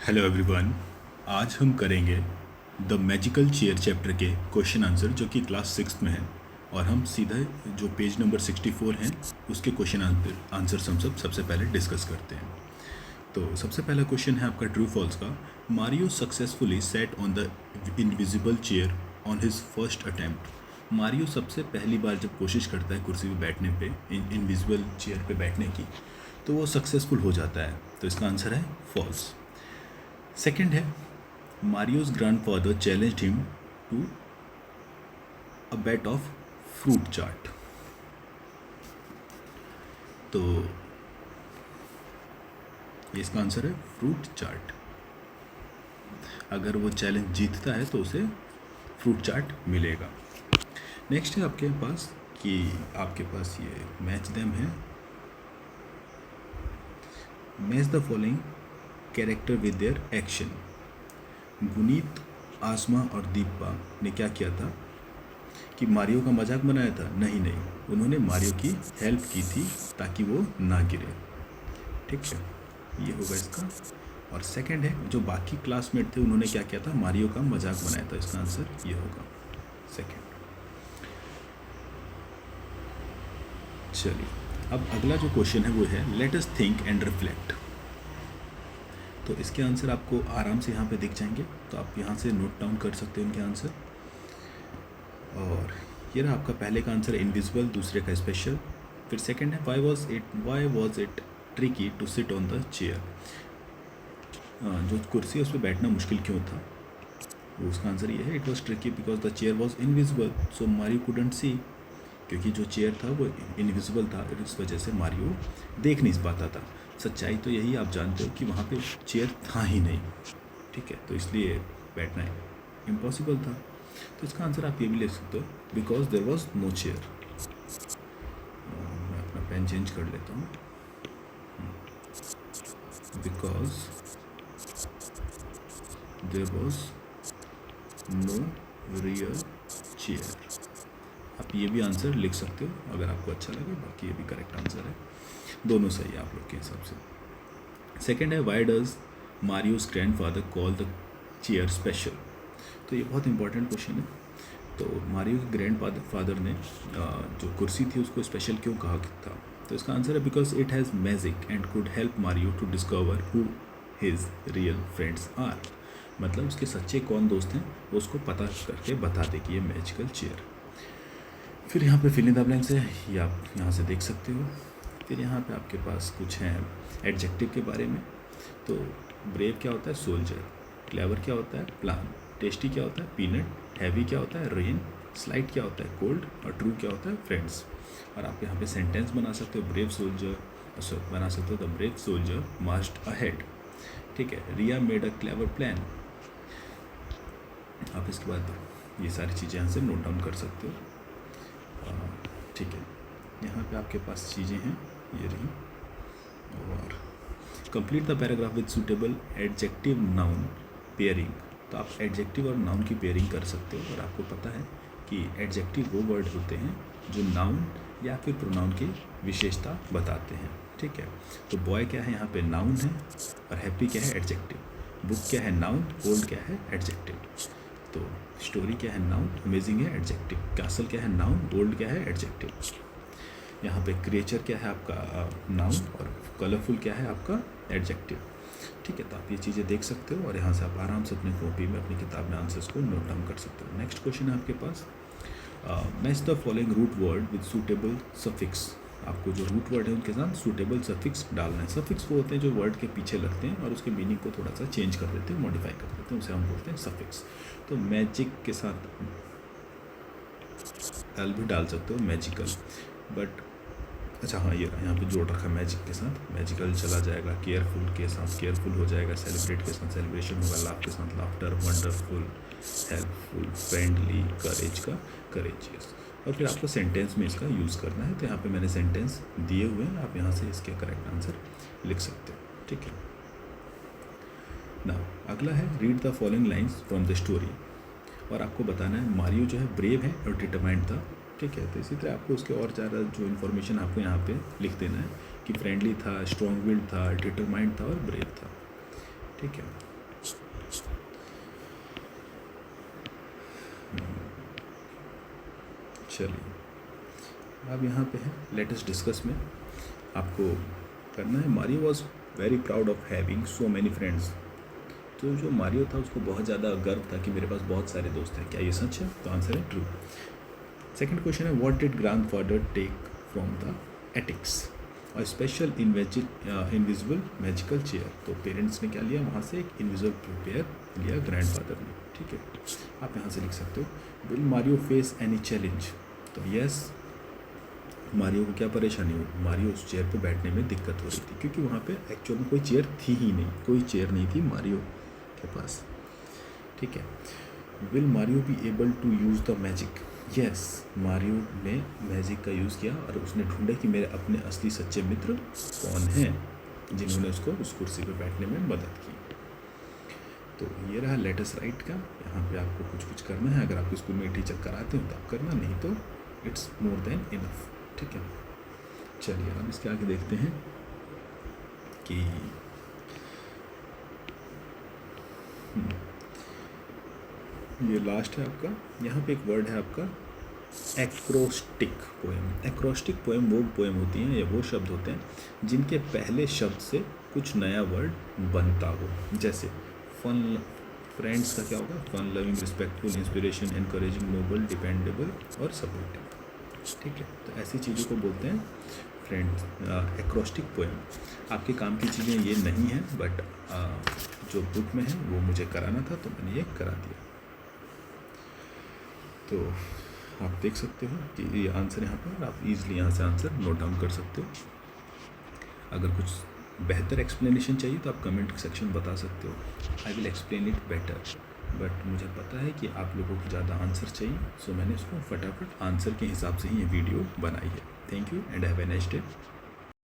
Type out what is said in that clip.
Hello everyone. आज हम करेंगे द मैजिकल चेयर चैप्टर के क्वेश्चन आंसर जो कि क्लास सिक्स में है। और हम सीधे जो पेज नंबर 64 हैं उसके क्वेश्चन आंसर्स हम सबसे पहले डिस्कस करते हैं। तो सबसे पहला क्वेश्चन है आपका ट्रू फॉल्स का। Mario successfully set on the invisible chair on his first attempt. Mario सबसे पहली बार जब कोशिश करता है कुर्सी पे बैठने पे इनविजिबल चेयर पे बैठने की तो वो सक्सेसफुल हो जाता है। तो इसका आंसर है फॉल्स। सेकंड है Mario's grandfather challenged him to a bet of fruit chaat. तो ये इसका आंसर है फ्रूट चाट। अगर वो चैलेंज जीतता है तो उसे फ्रूट चाट मिलेगा। नेक्स्ट है आपके पास कि आपके पास ये मैच देम है। Match the following character with their action. Guneet, Aasma और दीपा ने क्या किया था कि मारियो का मजाक बनाया था? नहीं, उन्होंने मारियो की हेल्प की थी ताकि वो ना गिरे। ठीक है, ये होगा इसका। और सेकंड है जो बाकी क्लासमेट थे उन्होंने क्या किया था? मारियो का मजाक बनाया था। इसका आंसर ये होगा सेकंड। चलिए, अब अगला जो क्वेश्चन है वो है let us think and reflect. तो इसके आंसर आपको आराम से यहाँ पे दिख जाएंगे, तो आप यहाँ से नोट डाउन कर सकते हो उनके आंसर। और ये रहा आपका पहले का आंसर इनविजिबल, दूसरे का स्पेशल। फिर सेकंड है why was it tricky to sit on the chair. जो कुर्सी है उस पर बैठना मुश्किल क्यों था? वो उसका आंसर ये है it was tricky because the chair was invisible so Mario couldn't see. क्योंकि जो चेयर था वो इनविजिबल था, इस वजह से मारियो देख नहीं पाता था। सच्चाई तो यही, आप जानते हो कि वहाँ पे चेयर था ही नहीं। ठीक है, तो इसलिए बैठना इम्पॉसिबल था। तो इसका आंसर आप ये भी ले सकते हो because there was no chair. मैं अपना पेन चेंज कर लेता हूँ। Because there was no real chair. आप ये भी आंसर लिख सकते हो अगर आपको अच्छा लगे। बाकी ये भी करेक्ट आंसर है, दोनों सही है आप लोग के हिसाब से। सेकेंड है why does Mario's grandfather call the chair special. तो ये बहुत इंपॉर्टेंट क्वेश्चन है। तो मारियो के ग्रैंड फादर ने जो कुर्सी थी उसको स्पेशल क्यों कहा था? तो इसका आंसर है because it has magic and could help Mario to discover who his real friends are. मतलब उसके सच्चे कौन दोस्त हैं वो उसको पता करके बता दे कि ये मैजिकल चेयर। फिर यहाँ पे फिल इन द ब्लैंक्स है, ये आप यहाँ से देख सकते हो। फिर यहाँ पे आपके पास कुछ हैं एडजेक्टिव के बारे में। तो ब्रेव क्या होता है? सोल्जर। क्लेवर क्या होता है? प्लान। टेस्टी क्या होता है? पीनट। हैवी क्या होता है? रेन। स्लाइट क्या होता है? कोल्ड। और ट्रू क्या होता है? फ्रेंड्स। और आप यहाँ पे सेंटेंस बना सकते हो ब्रेव सोल्जर, बना सकते हो the brave soldier marched ahead. ठीक है, रिया मेड अ क्लेवर प्लान। आप इसके बाद ये सारी चीज़ें यहाँ से नोट डाउन कर सकते हो। ठीक है, यहाँ पे आपके पास चीज़ें हैं ये रही। और complete the paragraph with suitable adjective noun pairing. तो आप एडजेक्टिव और नाउन की पेयरिंग कर सकते हो। और आपको पता है कि एडजेक्टिव वो वर्ड होते हैं जो नाउन या फिर प्रोनाउन की विशेषता बताते हैं। ठीक है, तो बॉय क्या है यहाँ पे? नाउन है। और हैप्पी क्या है? एडजेक्टिव। बुक क्या है? नाउन। ओल्ड क्या है? एडजेक्टिव। तो स्टोरी क्या है? नाउन। अमेजिंग है एडजेक्टिव। कैसल क्या है? नाउन। ओल्ड क्या है? एडजेक्टिव। यहाँ पे क्रिएचर क्या है आपका? नाउन। और कलरफुल क्या है आपका? एडजेक्टिव। ठीक है, तो आप ये चीज़ें देख सकते हो और यहाँ से आप आराम से अपनी कॉपी में अपनी किताब में आंसर्स को नोट डाउन कर सकते हो। नेक्स्ट क्वेश्चन है आपके पास match the following root word with suitable suffix. आपको जो रूट वर्ड है उनके साथ सूटेबल सफिक्स डालना है। सफिक्स वो होते हैं जो वर्ड के पीछे लगते हैं और उसके मीनिंग को थोड़ा सा चेंज कर देते हैं, मॉडिफाई कर देते हैं, उसे हम बोलते हैं सफिक्स। तो मैजिक के साथ एल भी डाल सकते हो, मैजिकल। बट अच्छा हाँ, ये यहाँ पे जोड़ रखा मैजिक के साथ मैजिकल चला जाएगा। केयरफुल के साथ केयरफुल हो जाएगा। सेलिब्रेट के साथ सेलिब्रेशन होगा। लाफ के साथ लाफ्टर। वंडरफुल, हेल्पफुल, फ्रेंडली, करेज का करेजियस। और फिर आपको सेंटेंस में इसका यूज़ करना है। तो यहाँ पे मैंने सेंटेंस दिए हुए हैं, आप यहाँ से इसके करेक्ट आंसर लिख सकते हो। ठीक है ना, अगला है read the following lines from the story. और आपको बताना है मारियो जो है ब्रेव है और डिटरमाइंड था। ठीक है, तो इसी तरह आपको उसके और ज़्यादा जो इन्फॉर्मेशन आपको यहाँ पे लिख देना है कि फ्रेंडली था, स्ट्रॉन्ग विल्ड था, डिटरमाइंड था और ब्रेव था। ठीक है, चलिए अब यहाँ पे है लेट अस डिस्कस में आपको करना है। Mario was very proud of having so many friends. तो जो मारियो था उसको बहुत ज़्यादा गर्व था कि मेरे पास बहुत सारे दोस्त हैं। क्या ये सच है? तो आंसर है ट्रू। सेकंड क्वेश्चन है what did grandfather take from the attics और स्पेशल इनविजिबल मैजिकल चेयर। तो पेरेंट्स ने क्या लिया वहाँ से? एक इनविजिबल चेयर लिया ग्रैंडफादर ने। ठीक है, आप यहाँ से लिख सकते हो will Mario face any challenge. तो यस, मारियो को क्या परेशानी हुई? मारियो उस चेयर पर बैठने में दिक्कत हो रही थी क्योंकि वहाँ पे एक्चुअल में कोई चेयर थी ही नहीं, कोई चेयर नहीं थी मारियो के पास। ठीक है, will Mario be able to use the magic. Yes, Mario ने मैजिक का यूज़ किया और उसने ढूंढा कि मेरे अपने असली सच्चे मित्र कौन हैं जिन्होंने उसको उस कुर्सी पर बैठने में मदद की। तो ये रहा लेटस राइट का। यहाँ पे आपको कुछ कुछ करना है। अगर आपके स्कूल में टीचर कराते हो तो आप करना, नहीं तो इट्स मोर देन इनफ। ठीक है, चलिए अब इसके आगे देखते हैं कि ये लास्ट है आपका। यहाँ पे एक वर्ड है आपका एक्रोस्टिक पोएम। एक्रोस्टिक पोएम वो पोएम होती हैं या वो शब्द होते हैं जिनके पहले शब्द से कुछ नया वर्ड बनता हो। जैसे फन, फ्रेंड्स का क्या होगा? Fun loving, respectful, inspiration, encouraging, noble, dependable और सपोर्टिव। ठीक है, तो ऐसी चीज़ों को बोलते हैं फ्रेंड्स एक्रोस्टिक पोएम। आपके काम की चीज़ें ये नहीं हैं, बट जो बुक में है वो मुझे कराना था तो मैंने ये करा दिया। तो आप देख सकते हो कि ये आंसर यहाँ पर, आप इजीली यहाँ से आंसर नोट डाउन कर सकते हो। अगर कुछ बेहतर एक्सप्लेनेशन चाहिए तो आप कमेंट सेक्शन बता सकते हो। I will explain it better, but मुझे पता है कि आप लोगों को ज़्यादा आंसर चाहिए, सो मैंने उसको फटाफट आंसर के हिसाब से ही ये वीडियो बनाई है। Thank you and have a nice day.